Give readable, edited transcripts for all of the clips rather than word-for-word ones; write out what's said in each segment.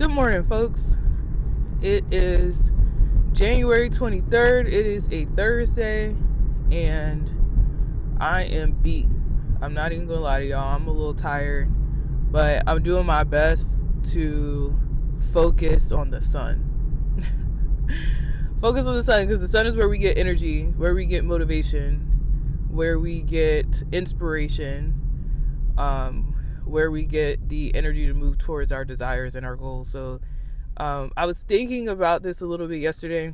Good morning, folks. It is January 23rd. It is a Thursday, and I am beat. I'm not even gonna lie to y'all. I'm a little tired, but I'm doing my best to focus on the sun. Focus on the sun, because the sun is where we get energy, where we get motivation, where we get inspiration, where we get the energy to move towards our desires and our goals. So I was thinking about this a little bit yesterday,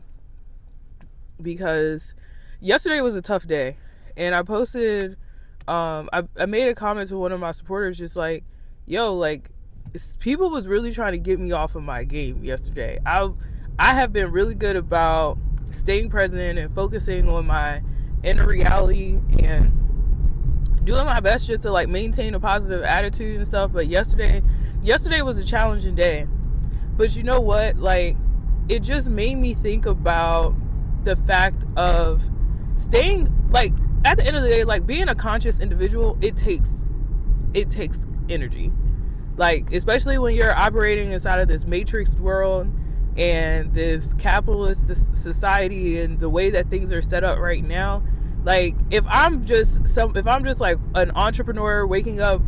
because yesterday was a tough day, and I posted, I made a comment to one of my supporters, just like, yo, like, people was really trying to get me off of my game yesterday. I have been really good about staying present and focusing on my inner reality and doing my best just to like maintain a positive attitude and stuff. But yesterday was a challenging day. But you know what? Like, it just made me think about the fact of staying, like, at the end of the day, like, being a conscious individual, it takes energy. Like, especially when you're operating inside of this matrix world and this capitalist society and the way that things are set up right now. Like, if I'm just like an entrepreneur waking up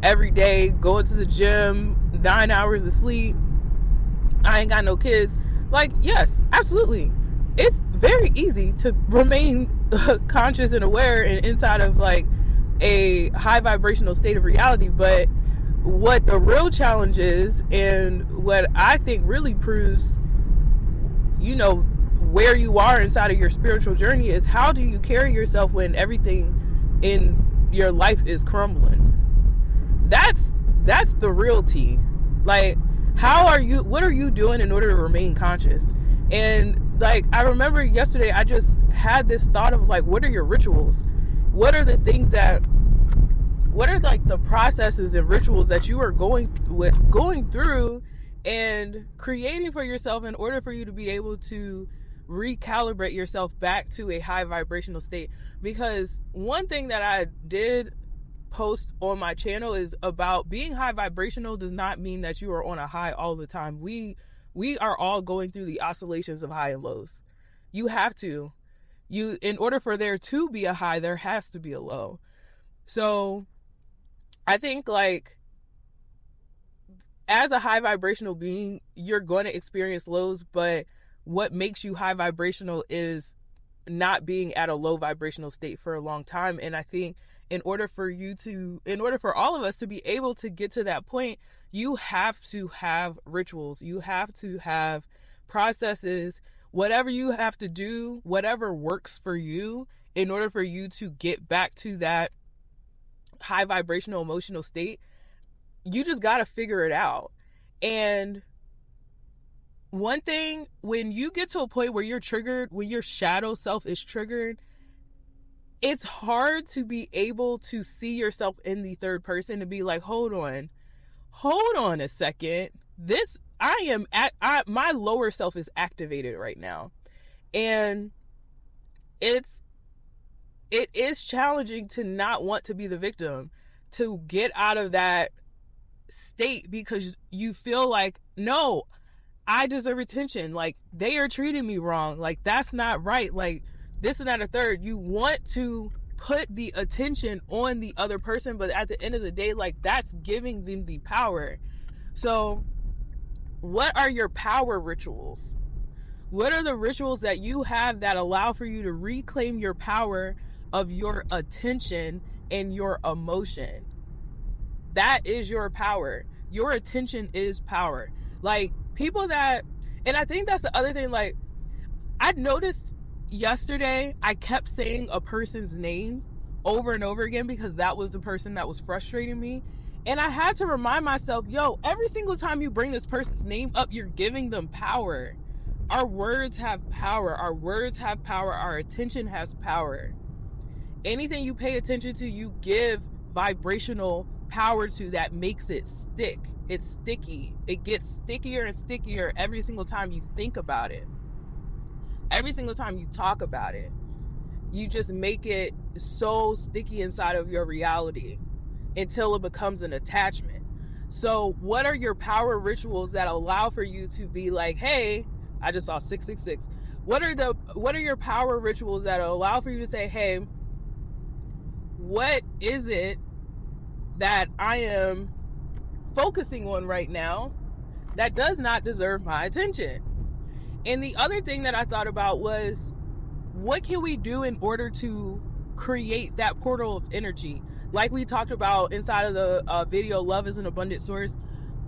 every day, going to the gym, 9 hours of sleep, I ain't got no kids, like, yes, absolutely, it's very easy to remain conscious and aware and inside of like a high vibrational state of reality. But what the real challenge is, and what I think really proves, you know, where you are inside of your spiritual journey, is how do you carry yourself when everything in your life is crumbling. That's the real tea. Like, what are you doing in order to remain conscious? And like, I remember yesterday I just had this thought of like, what are your rituals? What are like the processes and rituals that you are going through and creating for yourself in order for you to be able to recalibrate yourself back to a high vibrational state? Because one thing that I did post on my channel is about being high vibrational does not mean that you are on a high all the time. We are all going through the oscillations of high and lows. You have to. In order for there to be a high, there has to be a low. So I think, like, as a high vibrational being, you're going to experience lows, but what makes you high vibrational is not being at a low vibrational state for a long time. And I think in order for all of us to be able to get to that point, you have to have rituals. You have to have processes, whatever you have to do, whatever works for you in order for you to get back to that high vibrational emotional state. You just got to figure it out. And one thing, when you get to a point where you're triggered, when your shadow self is triggered, it's hard to be able to see yourself in the third person, to be like, hold on a second. My lower self is activated right now. And it is challenging to not want to be the victim, to get out of that state, because you feel like, no, I deserve attention. Like, they are treating me wrong. Like, that's not right. Like, this and that, a third. You want to put the attention on the other person, but at the end of the day, like, that's giving them the power. So what are your power rituals? What are the rituals that you have that allow for you to reclaim your power of your attention and your emotion? That is your power. Your attention is power. Like, people that, and I think that's the other thing, like, I noticed yesterday I kept saying a person's name over and over again because that was the person that was frustrating me. And I had to remind myself, yo, every single time you bring this person's name up, you're giving them power. Our words have power. Our words have power. Our attention has power. Anything you pay attention to, you give vibrational power to, that makes it stick. It's sticky. It gets stickier and stickier every single time you think about it. Every single time you talk about it, you just make it so sticky inside of your reality until it becomes an attachment. So what are your power rituals that allow for you to be like, hey, I just saw 666. What are your power rituals that allow for you to say, hey, what is it that I am focusing on right now that does not deserve my attention? And the other thing that I thought about was, what can we do in order to create that portal of energy? Like we talked about inside of the video, love is an abundant source.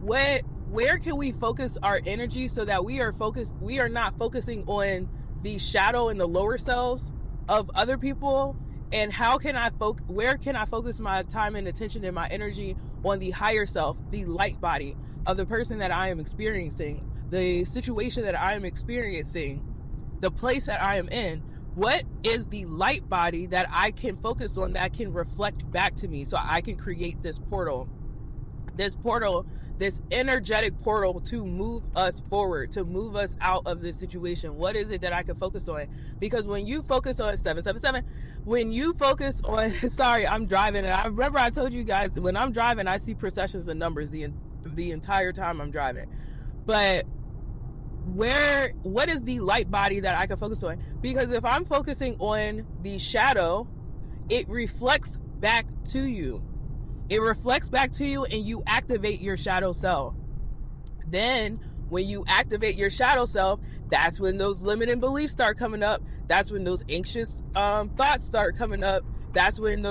Where can we focus our energy so that we are not focusing on the shadow and the lower selves of other people? And where can I focus my time and attention and my energy on the higher self, the light body of the person that I am experiencing, the situation that I am experiencing, the place that I am in? What is the light body that I can focus on that can reflect back to me so I can create this portal, this energetic portal to move us forward, to move us out of this situation? What is it that I can focus on? Because when you focus on 777, when you focus on, sorry, I'm driving, and I remember I told you guys, when I'm driving, I see processions and numbers the entire time I'm driving. But what is the light body that I can focus on? Because if I'm focusing on the shadow, it reflects back to you. It reflects back to you, and you activate your shadow self. Then when you activate your shadow self, that's when those limiting beliefs start coming up. That's when those anxious thoughts start coming up. That's when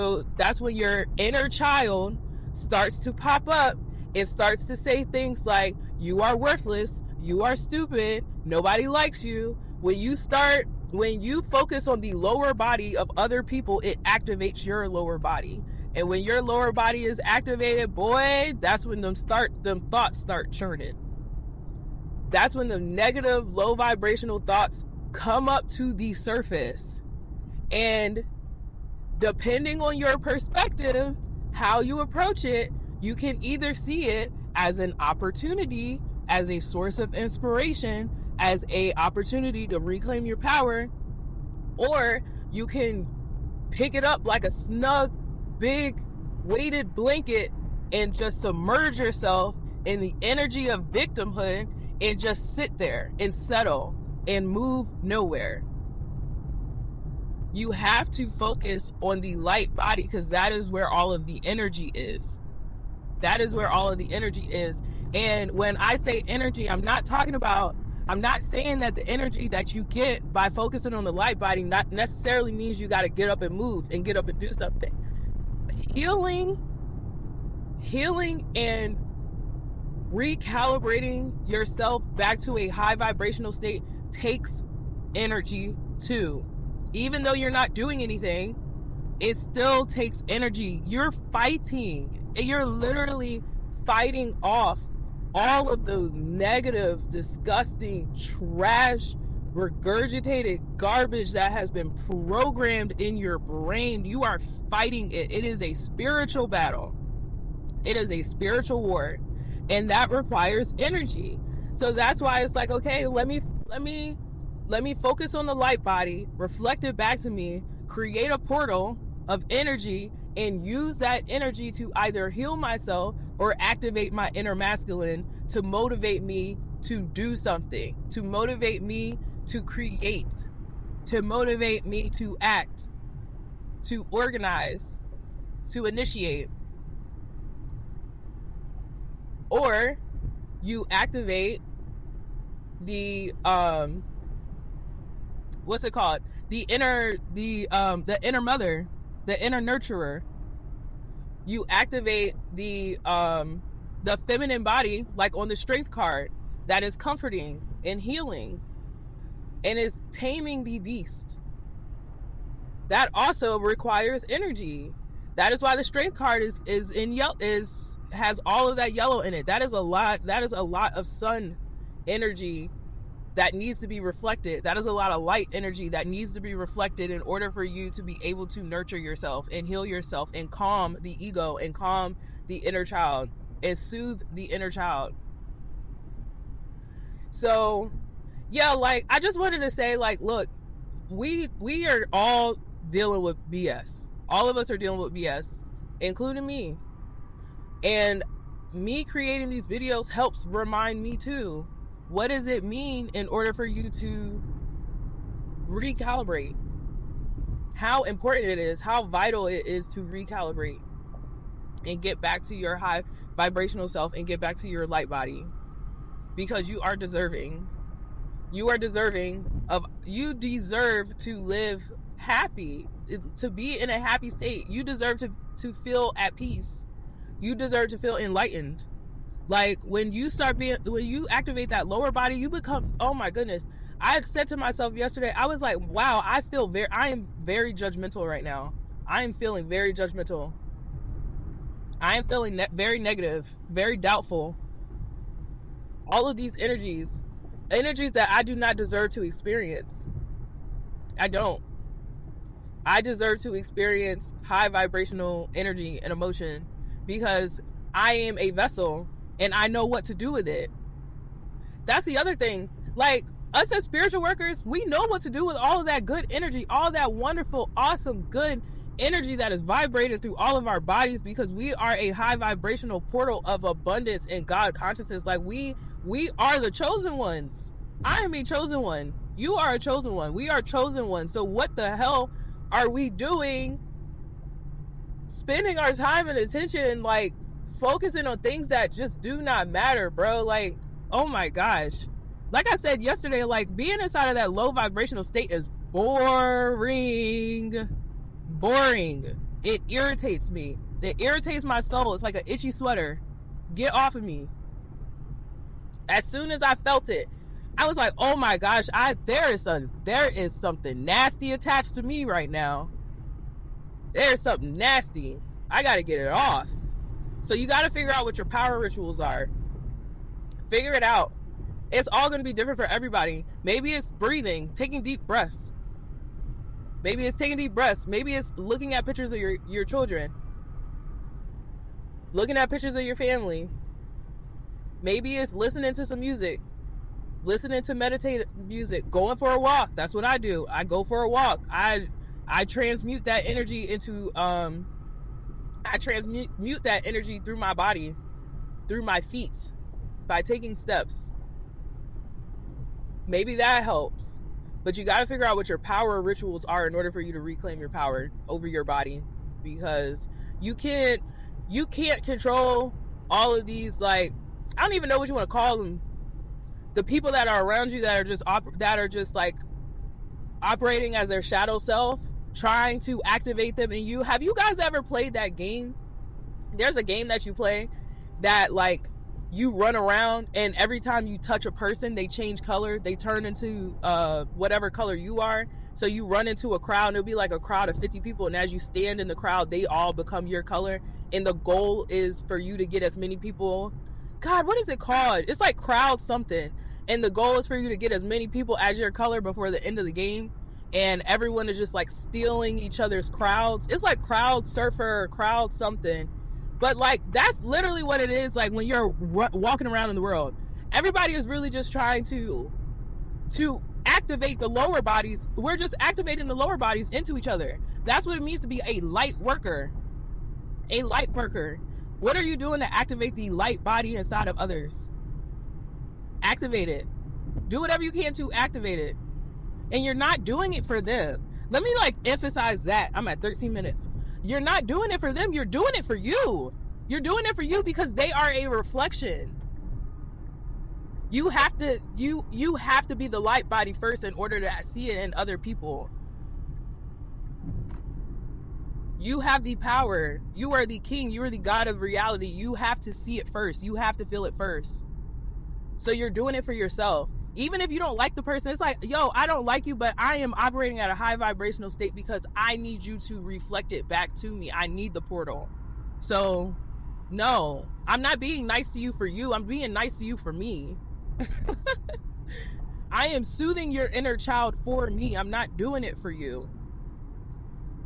your inner child starts to pop up. It starts to say things like, you are worthless, you are stupid, nobody likes you. When you focus on the lower body of other people, it activates your lower body. And when your lower body is activated, boy, that's when them thoughts start churning. That's when the negative, low vibrational thoughts come up to the surface. And depending on your perspective, how you approach it, you can either see it as an opportunity, as a source of inspiration, as a opportunity to reclaim your power, or you can pick it up like a snug, big, weighted blanket and just submerge yourself in the energy of victimhood and just sit there and settle and move nowhere. You have to focus on the light body, because that is where all of the energy is. That is where all of the energy is. And when I say energy, I'm not saying that the energy that you get by focusing on the light body not necessarily means you got to get up and move and get up and do something. Healing and recalibrating yourself back to a high vibrational state takes energy too. Even though you're not doing anything, it still takes energy. You're fighting. You're literally fighting off all of the negative, disgusting, trash, regurgitated garbage that has been programmed in your brain. You are fighting it. It is a spiritual battle. It is a spiritual war, and that requires energy. So that's why it's like, okay, let me focus on the light body, reflect it back to me, create a portal of energy, and use that energy to either heal myself or activate my inner masculine to motivate me to do something, to motivate me to create, to motivate me to act, to organize, to initiate. Or you activate the what's it called? The inner mother, the inner nurturer. You activate the feminine body, like on the strength card, that is comforting and healing and is taming the beast. That also requires energy. That is why the strength card has all of that yellow in it. That is a lot of sun energy that needs to be reflected. That is a lot of light energy that needs to be reflected in order for you to be able to nurture yourself and heal yourself and calm the ego and calm the inner child and soothe the inner child. So yeah, like I just wanted to say, like, look, we are all dealing with BS. All of us are dealing with BS, including me. And me creating these videos helps remind me too. What does it mean in order for you to recalibrate? How important it is, how vital it is to recalibrate and get back to your high vibrational self and get back to your light body, because you are deserving. You are deserving of, you deserve to live happy, to be in a happy state. You deserve to feel at peace. You deserve to feel enlightened. Like when you activate that lower body, you become, oh my goodness. I said to myself yesterday, I was like, wow, I am very judgmental right now. I am feeling very judgmental. I am feeling very negative, very doubtful. All of these energies that I do not deserve to experience. I don't. I deserve to experience high vibrational energy and emotion because I am a vessel and I know what to do with it. That's the other thing. Like, us as spiritual workers, we know what to do with all of that good energy, all that wonderful, awesome, good energy that is vibrating through all of our bodies, because we are a high vibrational portal of abundance and God consciousness. Like, we are the chosen ones. I am a chosen one. You are a chosen one. We are chosen ones. So what the hell are we doing spending our time and attention, like, focusing on things that just do not matter, bro? Like, oh my gosh. Like I said yesterday, like, being inside of that low vibrational state is boring. It irritates me. It irritates my soul. It's like an itchy sweater. Get off of me. As soon as I felt it, I was like, oh my gosh, there is something nasty attached to me right now. There's something nasty. I gotta get it off. So you gotta figure out what your power rituals are. Figure it out. It's all gonna be different for everybody. Maybe it's breathing, taking deep breaths. Maybe it's taking deep breaths. Maybe it's looking at pictures of your children. Looking at pictures of your family. Maybe it's listening to some music. Listening to meditative music. Going for a walk. That's what I do. I go for a walk. I transmute that energy into I transmute that energy through my body, through my feet, by taking steps. Maybe that helps. But you got to figure out what your power rituals are in order for you to reclaim your power over your body, because you can't control all of these, like, I don't even know what you want to call them. The people that are around you that are just like operating as their shadow self, trying to activate them in you. Have you guys ever played that game? There's a game that you play that, like, you run around and every time you touch a person, they change color. They turn into whatever color you are. So you run into a crowd and it'll be like a crowd of 50 people. And as you stand in the crowd, they all become your color. And the goal is for you to get as many people. God, what is it called? It's like crowd something. And the goal is for you to get as many people as your color before the end of the game. And everyone is just like stealing each other's crowds. It's like crowd surfer, crowd something. But, like, that's literally what it is, like, when you're walking around in the world. Everybody is really just trying to activate the lower bodies. We're just activating the lower bodies into each other. That's what it means to be a light worker. A light worker. What are you doing to activate the light body inside of others? Activate it. Do whatever you can to activate it. And you're not doing it for them. Let me, like, emphasize that. I'm at 13 minutes. You're not doing it for them. You're doing it for you. You're doing it for you because they are a reflection. You have to be the light body first in order to see it in other people. You have the power. You are the king. You are the God of reality. You have to see it first. You have to feel it first. So you're doing it for yourself. Even if you don't like the person, it's like, yo, I don't like you, but I am operating at a high vibrational state because I need you to reflect it back to me. I need the portal. So, no, I'm not being nice to you for you. I'm being nice to you for me. I am soothing your inner child for me. I'm not doing it for you.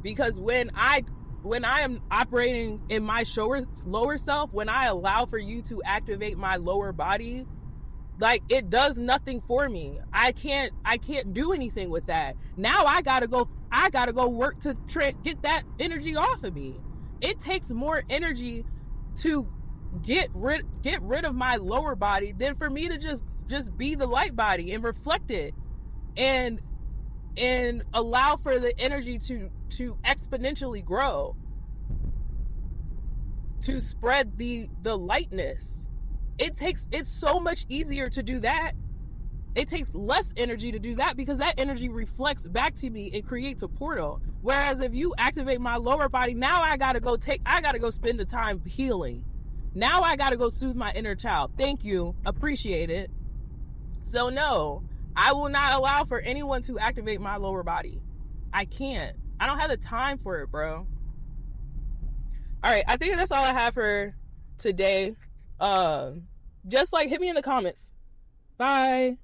Because when I am operating in my lower self, when I allow for you to activate my lower body, like, it does nothing for me. I can't do anything with that. Now I gotta go work to get that energy off of me. It takes more energy to get rid of my lower body than for me to just be the light body and reflect it and allow for the energy to exponentially grow, to spread the lightness. It's so much easier to do that. It takes less energy to do that because that energy reflects back to me and creates a portal. Whereas if you activate my lower body, now I gotta go spend the time healing. Now I gotta go soothe my inner child. Thank you. Appreciate it. So no, I will not allow for anyone to activate my lower body. I can't. I don't have the time for it, bro. All right, I think that's all I have for today. Just like hit me in the comments. Bye.